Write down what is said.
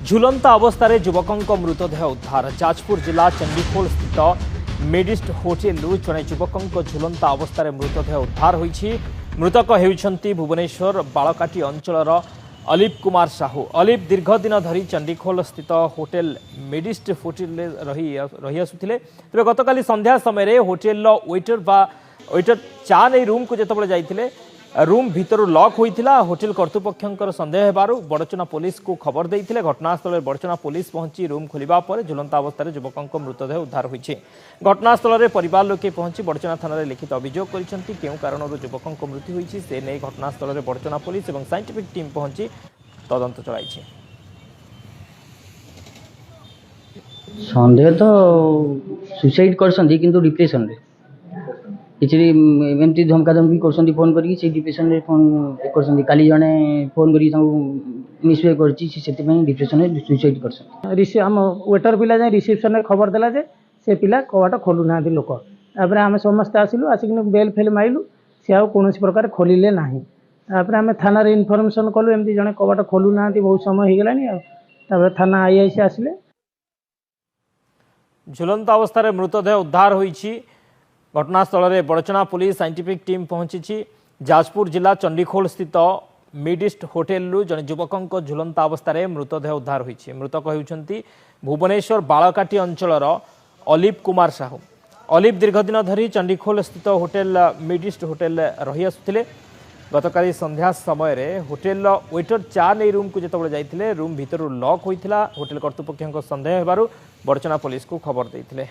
झुलंता अवस्था युवक मृतदेह उद्धार जाजपुर जिला चंडीखोल स्थित मेडिस्ट होटेल जड़े युवक झुलंता अवस्था मृतदेह उद्धार होईछि। मृतक हेउछंती भुवनेश्वर बालकाटी अंचलर अलीप कुमार साहू। अलीप दीर्घ दिन धरी चंडीखोल स्थित होटेल मेडिस्ट होटेल रही आसुथिले। तेबे गतकाली संध्या समय होटेल वेटर चा नहीं रूम को जितेबाला जाइथिले रूम भितर लॉक होइथिला। होटेल कर्तृपक्षर संदेह हेबारु बड़चना पुलिस को खबर देइथिले। घटनास्थल बड़चना पुलिस पहुंची रूम खोलिबा पर झुलंता अवस्था युवक मृतदेह उद्धार होइछि। घटनास्थल परिवार लोके पहुंची बड़चना थाना लिखित अभियोग करिसेंति। केउ कारणरू युवक मृत्यु होइछि से नै घटनास्थल बड़चना पुलिस और साइंटिफिक टीम पहुंची तदंत चलाइछि। संदेह तो सुसाइड करसंती किंतु डिप्रेशन रे किसी एमती धमका धमकी कर फोन करी डिप्रेशन रे फोन कर काली जड़े फोन कर मिसबिहेव कर डिप्रेशन रे सुसाइड कर आम वेटर पिला जाए रिसेप्शन में खबर देला जे से पिला कबाट खोलु ना लोक तापर आम समस्त आसिलु आसिक बेल फेल माइलु सी आ कौन प्रकार खोलिले ना तापर आम थाना रे इनफॉरमेशन कलु एमती जड़े कबाट खोलु ना बहुत समय हो गलानी थाना आईआईसी आसिले। झुलंता अवस्था मृतदेह उद्धार होईछि। घटनास्थल में बड़चना पुलिस साइंटिफिक टीम पहुंची। जाजपुर जिला चंडीखोल स्थित मेडिस्ट होटेल जड़े युवक झुलंता अवस्था मृतदेह उद्धार होईछि। मृतक हेउछंती भुवनेश्वर बालकाटी अंचलर अलीप कुमार साहू। अलीप दीर्घ दिन धरी चंडीखोल स्थित होटेल मेडिस्ट होटेल रही आसुथिले। गतकाली संध्या समय होटेल वेटर चा नहीं रूम को जितेबाला जाइथिले रूम भितर लॉक होइथिला। होटेल कर्तृपक्षर संदेह हेबारु बड़चना पुलिस को खबर देइथिले।